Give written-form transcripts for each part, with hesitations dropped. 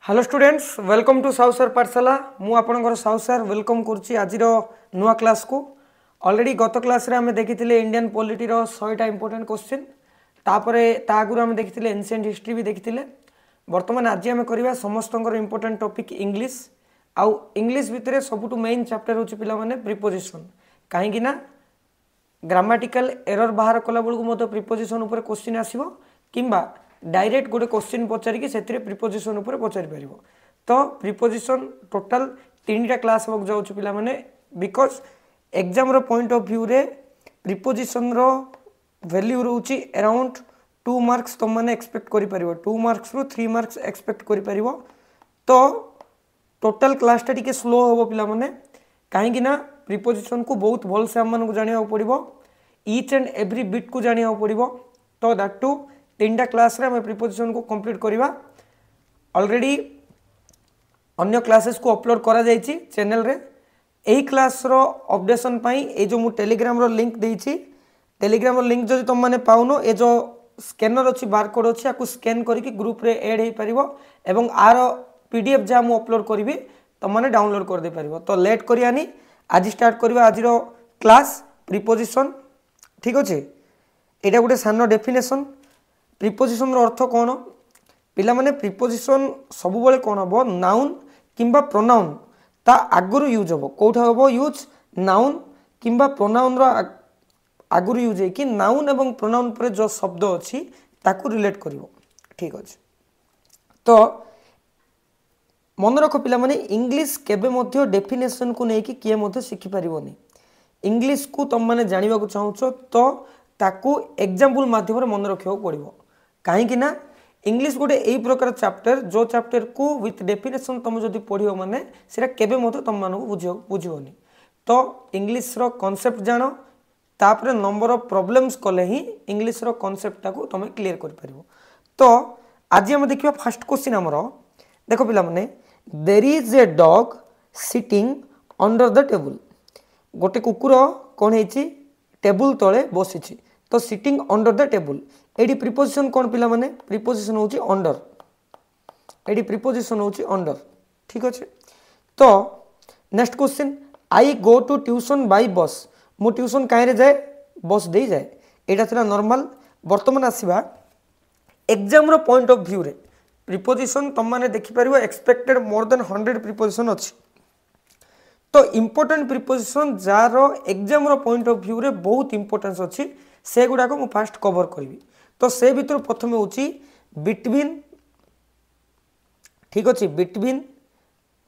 Hello students welcome to Sahu sir Pathshala मु आपनकर Sahu sir welcome करुच्ची आज नुआ क्लास को ऑलरेडी गत क्लास रे आमे देखिथिले इंडियन पॉलिटी रो 100टा इंपोर्टेंट क्वेश्चन तापरे ता आगुरु आमे देखिथिले एंशिएंट हिस्ट्री भी देखिथिले वर्तमान आज आमे करबा समस्तंकर इंपोर्टेंट टॉपिक इंग्लिश आउ इंग्लिश भितरे सबुटु मेन चैप्टर होची पिला माने प्रीपोजिशन काहे कि ना ग्रामाटिकल एरर बाहर कला बेलू मत प्रीपोजिशन उपर क्वेश्चन आसीबो किंबा डायरेक्ट गोटे क्वेश्चन पचारिकी से प्रीपोजिशन उपर पचारि पारिबो तो प्रीपोजिशन टोटल 3टा क्लास होक जाउछु पिला माने बिकॉज एग्जाम रो पॉइंट ऑफ व्यू रे प्रीपोजिशन रो वैल्यू रहउची अराउंड 2 मार्क्स तुम माने एक्सपेक्ट करि पारिबो 2 मार्क्स रो 3 मार्क्स एक्सपेक्ट करि पारिबो तो टोटल क्लास टा टिके स्लो होबो पिला माने काहे कि ना प्रीपोजिशन को बहुत भल से हम को जानिया पड़िबो ईच एंड एवरी बिट को जानिया पड़िबो तो दैट टू 3टा क्लास रे हम प्रीपोजिशन को कंप्लीट करबा ऑलरेडी अन्य क्लासेस को अपलोड करा जायछि चैनल रे एही क्लास रो अपडेशन पई ए जो मु टेलीग्राम रो लिंक देइछि टेलीग्राम रो लिंक जदि तुम माने पाउनो ए जो स्कैनर अछि बारकोड अछि आकु स्कैन करके ग्रुप रे ऐड हे परिबो एवं आर पीडीएफ जा मु अपलोड करबी तुम माने डाउनलोड कर दे परिबो तो लेट करियानी आज स्टार्ट करबा आज रो क्लास प्रीपोजिशन ठीक अछि एटा गुटे सानो डेफिनेशन प्रीपोजिशन रो अर्थ कोन पिला माने प्रीपोजिशन सब बेले कोन हबो नाउन किंबा प्रोनाउन ता आगुरु यूज हबो कोठा हबो यूज नाउन किंबा प्रोनाउन रो आगुरु यूज है कि नाउन एवं प्रोनाउन पर जो शब्द अछि ताकू रिलेट करिवो ठीक अछि तो मन रख पिला माने इंग्लिश केबे मध्य डेफिनेशन को नेकी किए मध्य शिखि परिबोनी इंग्लिश को तुम माने जानिबा को चाहूछो तो ताकू एग्जांपल माध्यम रे मन रखियो पड़िबो काहे कि ना इंग्लिश गोटे एई प्रकार चैप्टर जो चैप्टर को विथ डेफिनेशन तुम जदि पढियो माने सेरा केबे मते तुम मानको बुझियोनी तो इंग्लिश रो कांसेप्ट जानो तापरे नंबर ऑफ प्रॉब्लम्स कले ही इंग्लिश रो कांसेप्ट टाको तुम क्लियर कर परिबो तो आज हम देखिबा फर्स्ट क्वेश्चन हमरो देखो पिला माने there is a dog sitting under the table गोटे कुकुर कोन हेची टेबल तळे बसिछि तो सिटिंग अंडर द टेबल एडी प्रीपोजिशन कोन पिला माने प्रीपोजिशन होची अंडर एडी प्रीपोजिशन होची अंडर ठीक अछि तो next question I go to tuition by bus मु ट्यूशन काहे रे जाए बस दे जाए एटा थला नॉर्मल वर्तमान आसीबा एग्जाम रो पॉइंट ऑफ व्यू रे प्रीपोजिशन तुम माने देखि परिबो एक्सपेक्टेड मोर देन 100 प्रीपोजिशन अछि तो इंपोर्टेंट प्रीपोजिशन जारो एग्जाम रो पॉइंट ऑफ व्यू रे बहुत इंपोर्टेंस अछि से गुडा को मु फास्ट कवर करबी तो से भीतर प्रथम होची बिटवीन ठीक अछि बिटवीन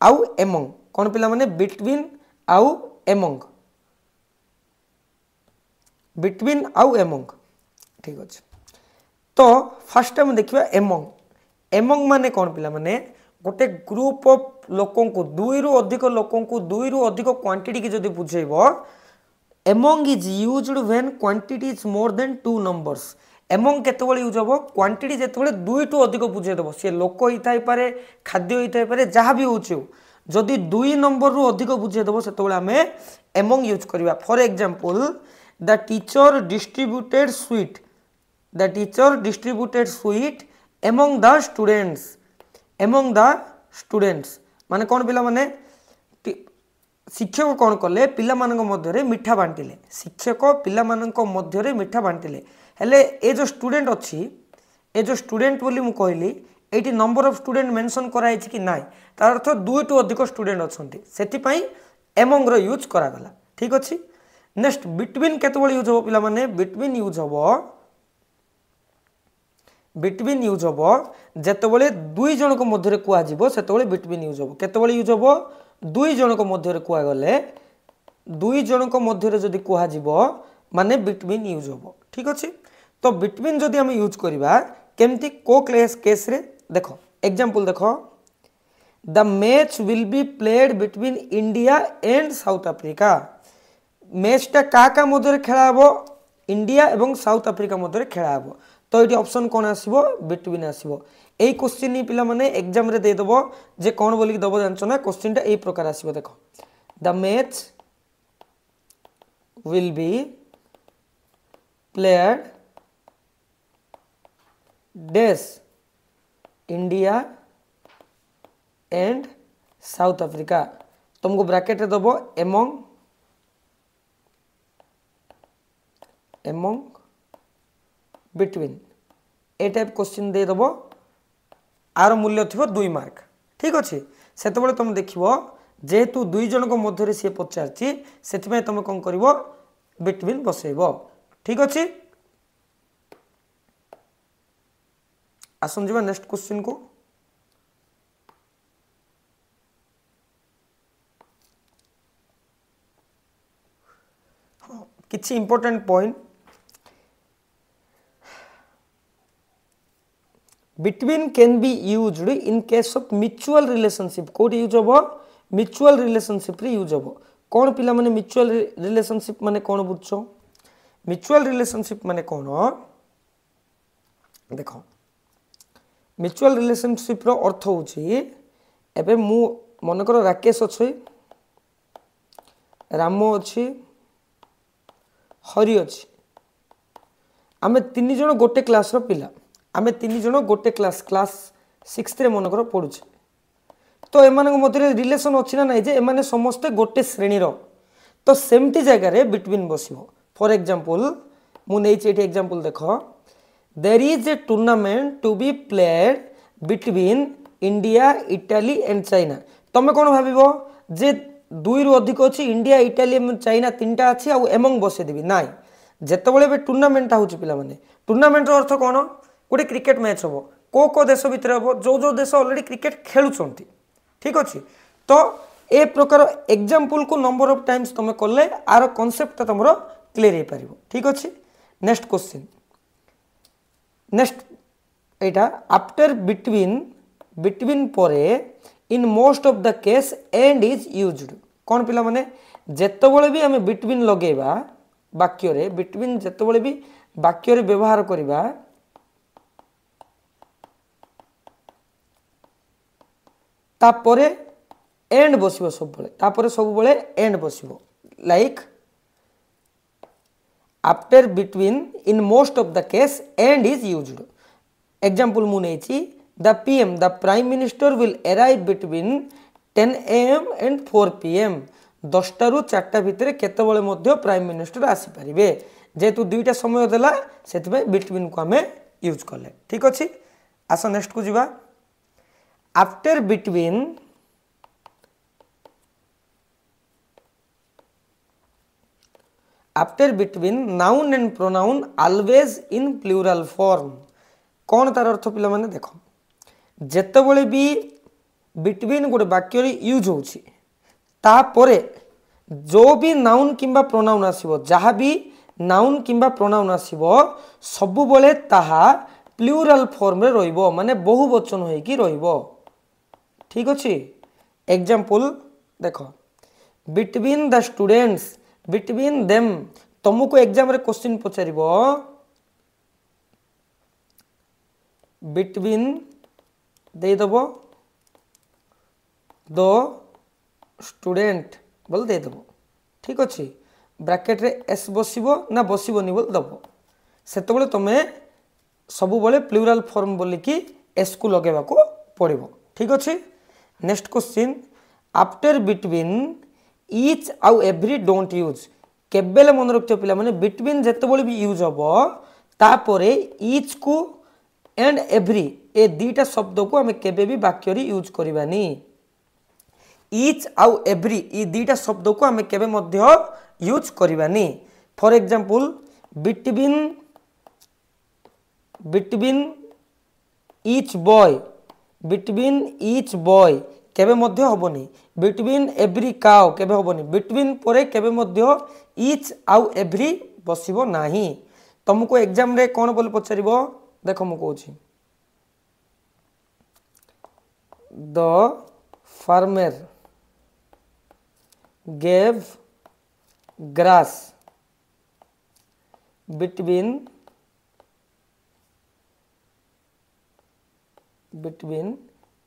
आउ एमंग कोन पिला माने बिटवीन आउ एमंग बिटवीन आउ एमंग ठीक अछि तो फर्स्ट टाइम देखिबा एमंग एमंग माने कोन पिला माने गोटे ग्रुप ऑफ लोकों को दुई रु अधिक लोकों को दुई रु अधिक क्वांटिटी की जदि बुझेबो among is used when quantity is more than 2 numbers among केतेबेले यूज हबो क्वांटिटी जेतेबेले दुई टू अधिक बुझे देबो से लोक होई थाई पारे खाद्य होई थाई पारे जहां भी होची जदि 2 नंबर रु अधिक बुझे देबो सेतेबेले हमें एमंग यूज करबा for example the teacher distributed sweet among the students माने कोन पिला माने शिक्षक कौन कले पिला मानक मध्यरे मिठा बांटिले शिक्षक पिला मानक मध्यरे मिठा बांटिले हेले ए जो स्टूडेंट अछि ए जो स्टूडेंट बोली मु कहली eighty number of student mention कराई कि नाइ तार अर्थ 2 टू अधिक स्टूडेंट अछंती सेति पई एमंग रो यूज करा गला ठीक अछि नेक्स्ट बिटवीन केतबेले यूज हो पिला माने बिटवीन यूज होबो जेतेबेले दुई जन को मध्यरे कुआ जिवो सेतेबेले बिटवीन यूज होबो केतेबेले यूज होबो दुई जन को मध्यरे कुआ गले दुई जन को मध्यरे जदि कुआ जिवो माने बिटवीन यूज होबो ठीक अछि तो बिटवीन जदि हम यूज करबा केमती को केस रे देखो एग्जांपल देखो the match will be played between India and South Africa match टा का मध्यरे खेला हबो इंडिया एवं साउथ अफ्रीका मध्यरे खेला हबो तो ये ऑप्शन कौन आसीबो बिटवीन आसीबो एई क्वेश्चन नि पिला माने एग्जाम रे दे दबो जे कोन बोली दबो जानछो ना क्वेश्चन टा एई प्रकार आसीबो देखो the match will be played dash India and South Africa तुमको ब्रैकेट रे दबो एमंग बिटवीन ए टाइप क्वेश्चन दे दबो आर मूल्य थी 2 मार्क ठीक अच्छे से तुम देखो जेहेतु दुई जन मध्य सी पचारि से तुम कौन कर बिटवीन बसैब ठीक अच्छे आसन जा नेक्स्ट क्वेश्चन को किसी important point between can be used in case of mutual relationship code use हम म्यूचुअल रिलेशनशिप रे यूज हम कौन पिला माने म्यूचुअल रिलेशनशिप माने कौन बुझ म्यूचुअल रिलेशनशिप माने कौन देखो म्यूचुअल रिलेशनशिप रो अर्थ होची एबे मु मन कर राकेश अछि राम अछि हरि अछि आमे तीन जण गोटे क्लास रो पिला आमे तीन जण गोटे क्लास 6th रे मन कर पढुछे तो एमानक मध्य रिलेशन अछि ना नाही जे एमाने समस्त गोटे श्रेणी रो तो सेमती जगह रे बिटवीन बसिबो फॉर एग्जांपल मु नै छै एठी एग्जांपल देखो there is a tournament to be played between India Italy and China तमे कोन भाबिबो जे दुई रु अधिक अछि इंडिया इटाली एवं चाइना तीनटा अछि आ एमंग बसे देबी नाइ जेतेबेले बे टूर्नामेंट होछि पिला माने टूर्नामेंट रो अर्थ कोन गोटे क्रिकेट मैच हम को देश भितर हम जो देश ऑलरेडी क्रिकेट खेलुछंती ठीक अच्छे तो ए प्रकार एग्जांपल को नंबर ऑफ टाइम्स तुम कले आर कॉन्सेप्ट तुम क्लियर हो पार ठीक अच्छे नेक्स्ट क्वेश्चन नेक्स्ट एटा आफ्टर बिटवीन परे इन most of the case and is used कौन पिला माने जेतेबेले भी आमे बिटवीन लगेबा वाक्य रे बिटवीन जेतेबेले भी वाक्य रे व्यवहार करिबा तापरे एंड बसिबो सब बेले एंड बसिबो like after between in most of the case and is used example मु नेछि the PM the prime minister will arrive between 10 AM and 4 PM 10टा रु 4टा भितर केतेबेले मध्य प्राइम मिनिस्टर आसी परिबे जेतु दुईटा समय देला सेतबे बिटवीन को हमें यूज करले ठीक अछि आसा नेक्स्ट को जिबा after between noun and pronoun always in plural form कौन तार अर्थ पिला माने देखो जेतेबेले भी बिटवीन गोटे वाक्य यूज होछि तापरे जो भी नाउन किंबा प्रोनाउन आसीबो जहाँ भी नाउन किंबा प्रोनाउन आसीबो सबु बेले ताहा प्लूरल फॉर्म रे रहिबो माने बहुवचन होई कि रहिबो ठीक अछि एग्जांपल देखो between the students between them तुमको एग्जाम रे क्वेश्चन पचारिबो बिटवीन दे दबो द स्टूडेंट बोल दे दबो ठीक अछि ब्रैकेट रे एस बसिबो ना बसिबोनी बोल दबो सेतबेले तमे सबु बेले प्लूरल फॉर्म बोली कि एस को लगेबा को पड़िबो ठीक अछि next question after between each आउ एवरी डोंट यूज केबेले मन रखियो पिला माने बिटवीन जेतेबेले भी यूज हबो तापरे ईच को एंड एवरी ए दीटा शब्द को हमें केबे भी वाक्य रे यूज करिबानी ईच आउ एवरी ई दीटा शब्द को हमें केबे मध्य यूज करिबानी for example between each boy केबे मध्य हबनी बिटवीन एवरी काउ केबे हबनी बिटवीन परे केबे मध्य ईच आउ एवरी बसिबो नाही तुमको एग्जाम रे कोन बोल पचारिबो देखो मु कहूची the farmer gave grass between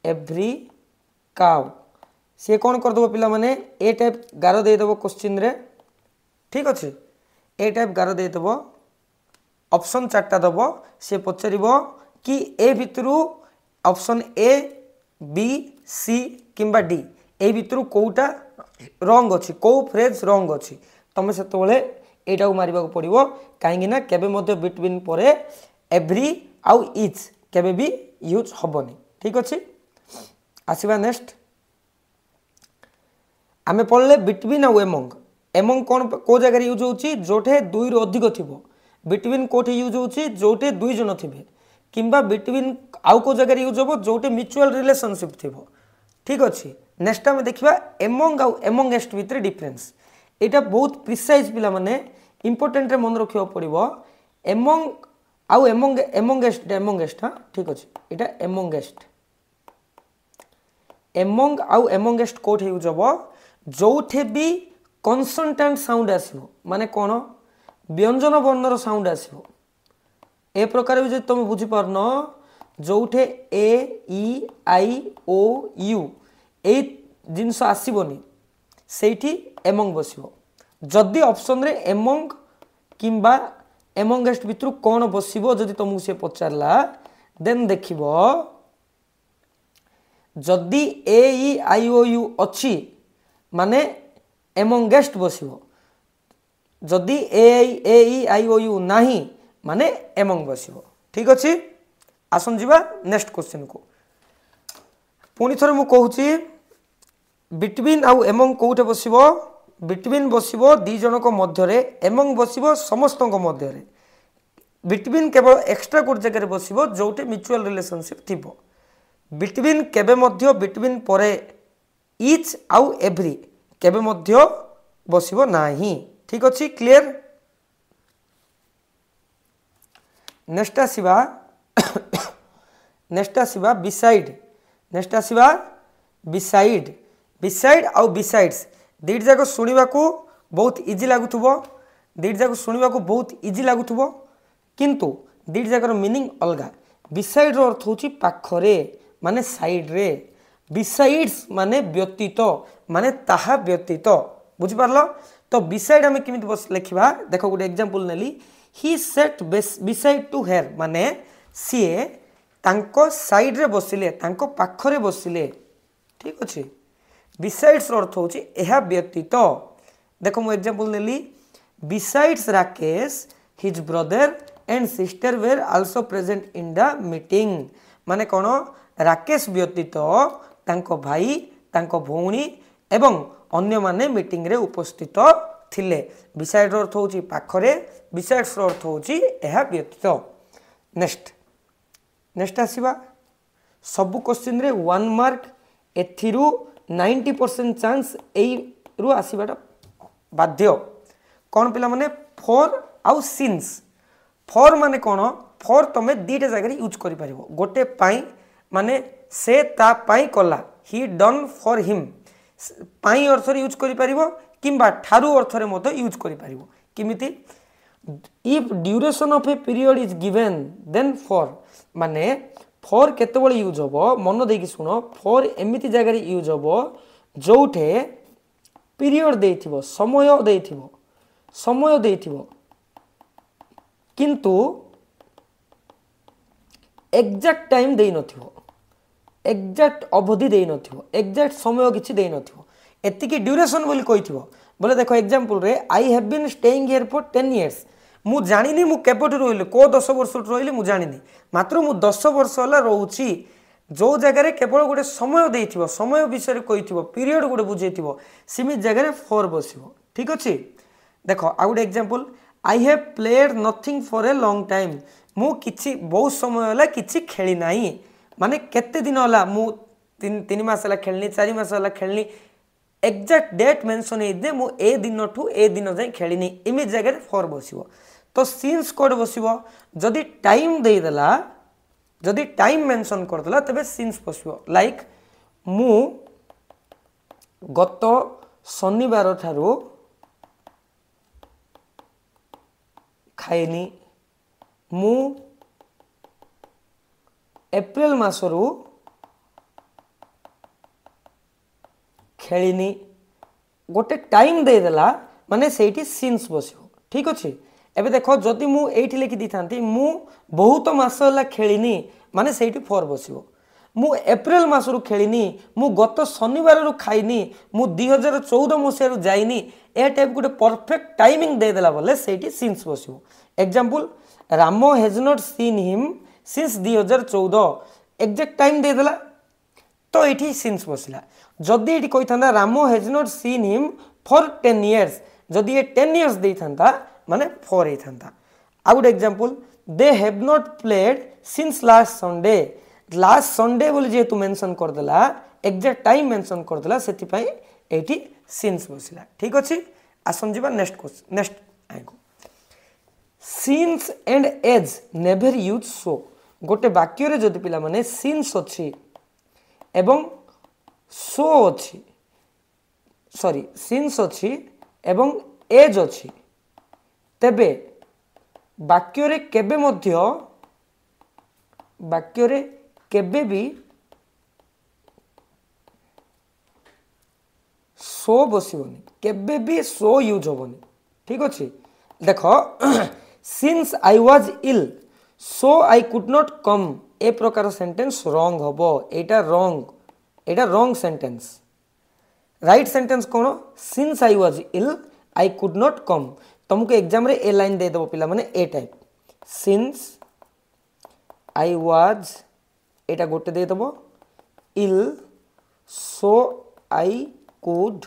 every cow सी कौन करदेव पिला माने ए टाइप गार देदेव क्वेश्चन रे ठीक अच्छे ए टाइप गार देदेव ऑप्शन 4टा दब सी पचार कि ए भितर ऑप्शन ए बी सी किंबा डी ए भितर कोटा रंग अच्छी कौ फ्रेज रंग अच्छी तुम से यहाँ मारिबा पड़ो कहीं केबे मध्य बिटवीन पर एव्री आउ इच केबे भी यूज हबनी ठीक अच्छे। आसवा नेक्स्ट आमे पढ़ले बिटवीन आउ एमंग एमंग कौन को जगह यूज होची जोठे दुई रु अधिक थिबो बिटवीन कोठे यूज होची जोठे दुई जन थिबे किंबा बिटवीन आउ को जगह यूज होबो जोठे म्यूचुअल रिलेशनशिप थिबो ठीक अच्छे। नेक्स्ट आम देखा एमंग आउ एमंगेस्ट भितर डिफरेंस यहाँ बहुत प्रिसाइज पिला माने इंपोर्टेंट रे मन रखियो पड़िबो एमंग आउ एमंगेस्ट हाँ ठीक अच्छे यहाँ एमंगेस्ट एमंग आउ एमंगेस्ट कोठे यूज होबो जोठे भी कन्सोनेंट साउंड आसिबो माने कौन व्यंजन वर्णर साउंड आसिबो ए प्रकार भी तुम बुझी पारन जोठे ए ई आई ओ U A genus आसबनी Sethi among बसिबो जदि ऑप्शन रे एमंग किंबा एमंगेस्ट भितर कौन बसिबो जदि तुमको से पचारला देन देखिबो जदि ए ई आई ओ यू अच्छी माने एमंगेस्ट बसिबो जदि ए ई आई ओ यू नाही माने एमंग बसिबो ठीक अच्छे। आसन जीवा नेक्स्ट क्वेश्चन को पुणी थरे मु कहूची बिटवीन आउ एमंग कोठे बसिबो बिटवीन बसिबो दी जनक मध्य रे एमंग बसिबो समस्तक मध्य रे बिटवीन केवल एक्स्ट्रा कोड जगह बसिबो जोटे म्यूचुअल रिलेशनशिप थिबो बिटवीन केबे मध्य बिटवीन परे इच आउ एव्री केबे मध्य बसिबो नाही ठीक अच्छे क्लियर। नेक्स्ट आसीबा नेक्स्ट आसीबा बिसाइड नेक्स्ट आसीबा बिसाइड बिसाइड आउ बिसाइड्स दीट जाक शुणा को बहुत इजी लगुव दीट जाक शुणा को बहुत इजी लगुव किंतु दीट जाकर मीनिंग अलग बिसाइड अर्थ हूँ पाखरे माने साइड रे बिसाइड्स माने व्यतीत माने ताहा व्यतीत बुझिपारल तो बिसाइड आम केमी लिखा देख गोटे एग्जांपल नेली he sat beside to her माने सीए तांको साइड रे बसिले तांको पाखरे बसिले ठीक अच्छे बिसाइड्स अर्थ हूँ यह व्यतीत देख मु एग्जांपल नेली besides Rakesh his brother and sister were also present in the meeting माने कौन राकेश व्यतीत तांको भाई तांको भौणी एवं अन्य माने मीटिंग रे उपस्थित थिले बिसाइड अर्थ हूँ पाखरे बिसाइड्स अर्थ हूँ यह व्यतीत। नेक्स्ट नेक्स्ट आसीबा सबु क्वेश्चन रे 1 मार्क एथिरु 90% चांस एरु आसीबाटा बाध्य कौन पिला माने फॉर आउ सिंस फॉर माने कौन फॉर तमे दीटा जगह यूज करि परिबो गोटे पाई माने से ता पाई कला ही डन फॉर हिम पाई अर्थ रे यूज करि परिबो किंबा ठारू अर्थ रे मतो यूज करि परिबो किमिति if duration of a period is given then for माने फॉर केतेबेले यूज होबो मन देकी सुनो फॉर एमिति जगह यूज होबो जोठे पीरियड देथिबो समय देथिबो किंतु एग्जैक्ट टाइम देई नथिबो एग्जैक्ट अवधि देई नथिबो एग्जैक्ट समय किछि देई नथिबो एतिकी ड्यूरेशन बोली कहिथिबो बोले देखो एग्जांपल रे I have been staying here for 10 years मु जानिनी मु केबोटु रोइले को 10 वर्ष रोइले मु जानिनी मात्र मु 10 वर्ष होला रहउची जो जगह रे केवल गोटे समय देथिबो समय विषय कहिथिबो पीरियड गोटे बुझेथिबो सिमित जगह रे फॉर बसिबो ठीक अछि। देखो आ गोटे example I have played nothing for a long time मु किछि बहुत समय होला किछि खेली नाही माने केते दिन होला मु 3 मास होला खेलनी 4 मास होला खेलनी एग्जैक्ट डेट मेंशन दे मु ए दिन ठू ए दिन जाय खेलनी इमेज जगह फॉर बसिबो तो सिंस कोड बसिबो जदि टाइम दे देला जदि टाइम मेंशन कर देला तबे सिंस बसिबो लाइक मु गत शनिवार ठारू खाइनी मु एप्रिल मासरू खेलिनी गोटे टाइम दे देला माने सेठी सिंस बसिबो ठीक अछि। एबे देखो जदि मु एठी लिखि दी थांती मु बहुत मास होला खेलिनी माने सेठी फॉर बसिबो मु एप्रिल मासरू खेलिनी मु गत शनिवार रु खाइनी मु 2014 मसीह रु जाइनी ए टाइप गोटे परफेक्ट टाइमिंग दे देला बोले सेठी सिंस बसिबो example Ram has not seen him since 2014 exact time दे देला तो ये सिंस बसला जदि ये कही था रामो has not seen him for 10 years जदि ये 10 इयर्स दे था माने 4 ही था a good example they have not played since last Sunday बोली जेहेतु मेंशन कर देला एग्जैक्ट टाइम मेंशन कर देला सेति पई एठी सिंस बसला ठीक अछि आसन जीवा नेक्स्ट क्वेश्चन नेक्स्ट आइको since and age never use so गोटे वाक्य रे जदि पिला माने सिंस अछि एवं सो अछि सॉरी सिंस अछि एवं एज अछि तेबे वाक्य रे केबे मध्य वाक्य रे केबे भी सो बसिबनी केबे भी सो यूज होबनी ठीक अछि देखो since I was ill so I could not come ए प्रकार सेंटेंस रॉन्ग होबो एटा रॉन्ग सेंटेंस राइट सेंटेंस कोन since I was ill I could not come तुमको एग्जाम रे ए लाइन दे देबो पिला माने ए टाइप सिंस आई वाज एटा गोटे दे देबो इल सो आई कुड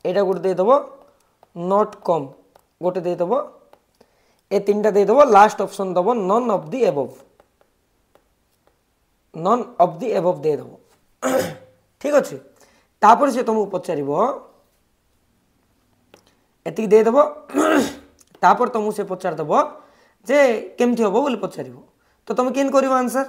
एटा गोटे दे देबो नॉट कम गोटे दे देबो ए तीनटा दे देबो लास्ट ऑप्शन देबो नन ऑफ द एबव दे देबो ठीक अछि तापर से तुमको पचारिबो एति दे देबो तापर तुमको से पचार देबो जे केमथि होबो बोली पचारिबो तो तुम केन करिवो आंसर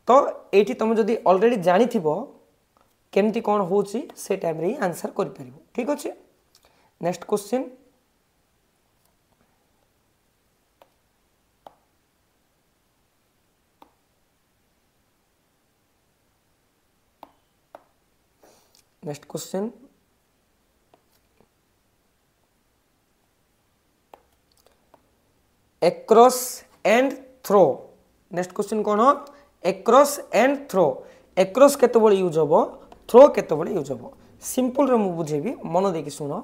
तो एठी तुम जदि ऑलरेडी जानी थिबो केमती कौन होची से टाइम रे आंसर कर परिबो ठीक अछि next question across and throw next question कौन across and throw across केते बळे यूज होबो थ्रो केते बळे यूज होबो सिंपल रे मु बुझेबी मन देकी सुनो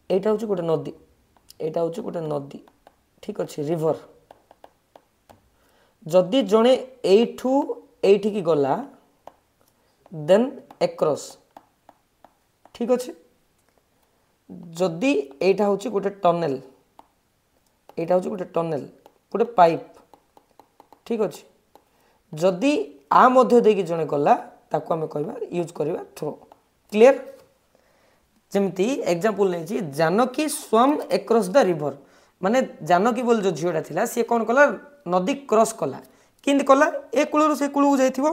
एटा होची गोटे नदी ठीक अछि रिवर जदि जणे एठू एठी की गला देन across ठीक अछि जदि एटा होची गोटे टनेल गोटे पाइप ठीक अछि जदि आ मध्य देकी जणे गला ताको हमें कहबा यूज करबा थ्रो क्लियर जेमती एग्जांपल नै छी जानकी स्वम अक्रॉस द रिवर माने जानकी बोल जो झियोटा थिला से कोन कला नदी क्रॉस कला किंद कला ए कुळरु से कुळु जाइथिबो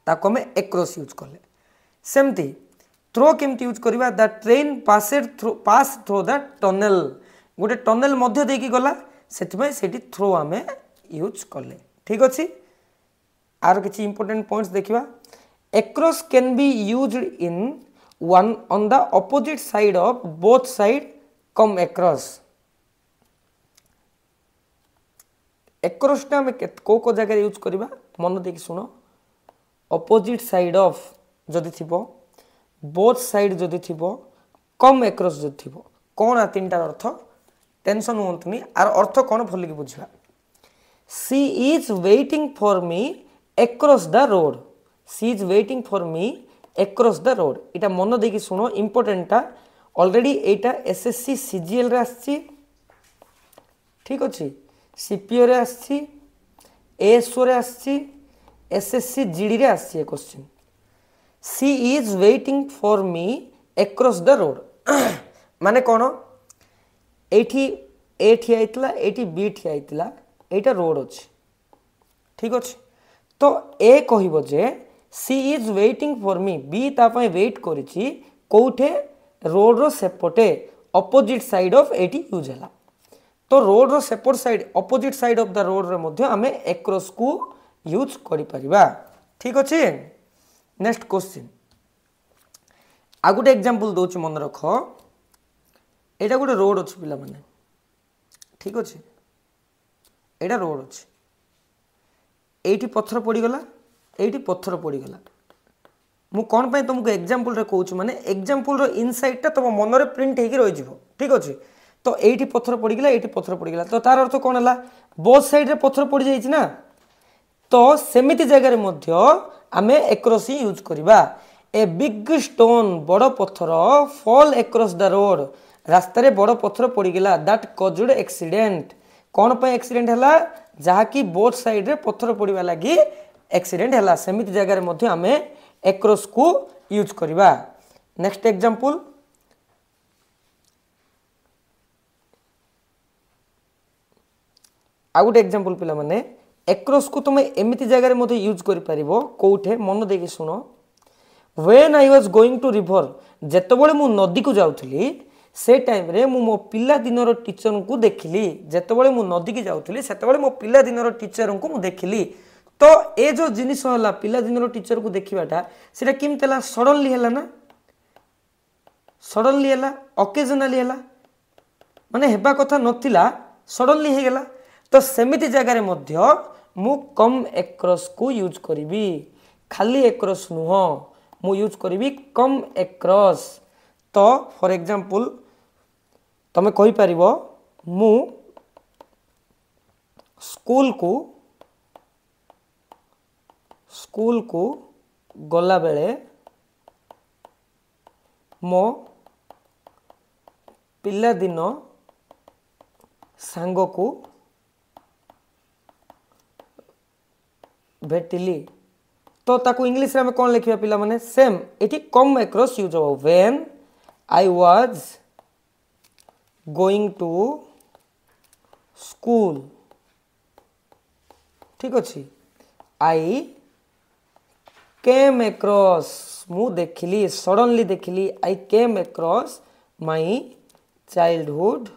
ताको हमें अक्रॉस यूज करले सेमती थ्रो केमती यूज करबा the train pass through the tunnel गोटे टनल मध्य देकी गला सेठिमे सेठी थ्रो हमें यूज करले ठीक अछि आर किछि इंपोर्टेंट पॉइंट्स देखिबा across can be used in one on the opposite side of both side come across across टा हमें को जगह यूज करबा मन देखि सुनो opposite side of जदि थिबो both side जदि थिबो come across जदि थिबो कोन आ तीनटा अर्थ टेंशन होंतनी आर अर्थ कोन भल कि बुझबा she is waiting for me across the road she is waiting for me across the road इटा मन देखि सुनो इंपोर्टेंट टा ऑलरेडी एटा एसएससी सीजीएल रे आछि ठीक अछि सीपीओ रे आछि एएसओ रे आछि एसएससी जीडी रे आछि question she is waiting for me across the road माने कोन एठी ए ठिया आइतला एठी बी ठिया आइतला एटा रोड अछि ठीक अछि तो ए कहिबो जे she is waiting for me बी ता पय वेट करिछि कोठे रोड रो सेपटे ऑपोजिट साइड ऑफ एटी यूज हला तो रोड रो सेपट side opposite side of the road रे मध्ये हमें एक्रॉस को यूज करि परिबा ठीक अछि नेक्स्ट क्वेश्चन आ गोटे एग्जांपल दउछि मन रख एटा गोटे रोड अछि पिला माने ठीक अछि एटा रोड अछि एठी पत्थर पड़ी गला एठी पत्थर पड़ी गला मु कोन पय तुमको एग्जांपल रे कहूछु माने एग्जांपल रो इनसाइट ता तुम मन रे प्रिंट हेकी रहि जिवो ठीक अछि तो एठी पत्थर पड़ी गला एठी पत्थर पड़ी गला तो तार अर्थ कोन हला बोथ साइड रे पत्थर पड़ी जाई छि ना तो सेमिति जगह रे मध्य आमे एक्रॉस ही यूज करिबा ए बिग स्टोन बड़ पत्थर फॉल एक्रॉस द रोड रास्ता रे बड़ पत्थर पड़ी गला दैट कॉज्ड एक्सीडेंट कोन पे एक्सीडेंट हला जहा कि बोथ साइड रे पत्थर पड़ीवा लागि एक्सीडेंट हला सेमिति जगह रे मध्य आमे एक्रॉस को यूज करिबा नेक्स्ट एग्जांपल आ गुटे एग्जांपल पिला माने एक्रॉस को तुम एमिति जगह रे मध्य यूज करि परिबो कोठे मन देखि सुनो when I was going to river जेतबळे मु नदी को जाउथली से टाइम रे मु मो पिला दिनर टीचर को देखिली जेतबळे मु नदी की जाउथली सेतबळे मो पिला दिनर टीचर को मु देखिली तो ए जो जिनिस होला पिला दिनर टीचर को देखिबाटा सेटा किमतेला सडनली हला ना सडनली हला ओकेजनली हला माने हेबा कथा नथिला सडनली हे गेला तो सेमिति जगह रे मध्य मु कम एक्रॉस को यूज करिवि खाली एक्रॉस नुह मु यूज करिवि कम एक्रॉस तो फॉर एग्जांपल तमे कहि परिबो मु स्कूल को गला बेले मो पिला दिन सांग को भेटिली तो ताको इंग्लिश रे हम कोन लिखिबा पिला माने सेम एठी कम एक्रॉस यूज हो when I was going to school ठीक अछि आई केम एक्रॉस मु देखिली सडनली देखिली I came across my childhood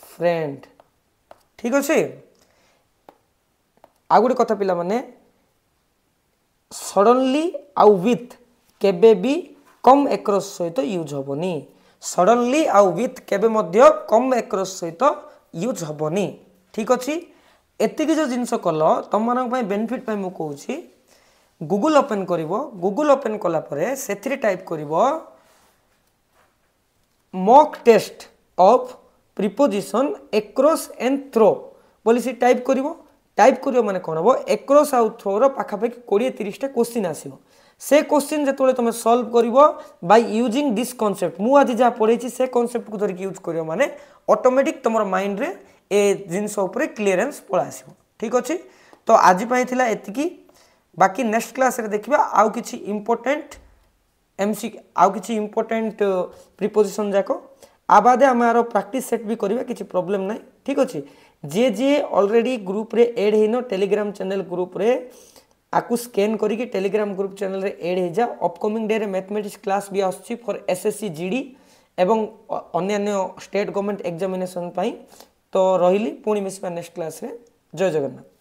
friend ठीक अछि आ गुटे कथा पिला माने सडनली आउ विथ केबे भी कम एक्रॉस सहित यूज होबनी सडनली आउ विथ केबे मध्य कम एक्रॉस सहित यूज होबनी ठीक अछि एतिकी जो जिंस कल तुम मानक पय बेनिफिट पय मु कहूची गूगल ओपन करिवो गूगल ओपन कला परे सेथिरे टाइप करिवो mock test of preposition across and through बोली सी टाइप करिवो माने कोन हो एक्रॉस आउ थ्रो रो पाखा पाखी 20-30 टा क्वेश्चन आसीबो से क्वेश्चन जेतोले तुम सॉल्व करिवो बाय यूजिंग दिस कांसेप्ट मु आज जा पढेची से कांसेप्ट को धरि यूज करियो माने ऑटोमेटिक तमरो माइंड रे ए जिंस ऊपर क्लियरेंस पळा आसीबो ठीक अछि तो आज पय थिला एतिकी बाकी नेक्स्ट क्लास रे देखिबा आउ किछि इंपोर्टेंट एमसी आउ किछि इंपोर्टेंट प्रीपोजिशन जाको आबादे हमारो प्रैक्टिस सेट भी करिबा किछि प्रॉब्लम नै ठीक अछि जे ऑलरेडी ग्रुप रे ऐड हेनो टेलीग्राम चैनल ग्रुप रे आकु स्कैन करी टेलीग्राम ग्रुप चैनल रे ऐड हे जा अपकमिंग डे रे मैथमेटिक्स क्लास भी आछि फॉर एसएससी जीडी एवं अन्य स्टेट गवर्नमेंट एग्जामिनेशन पई तो रहिली पुणी मिसबा नेक्स्ट क्लास रे जय जगन्नाथ।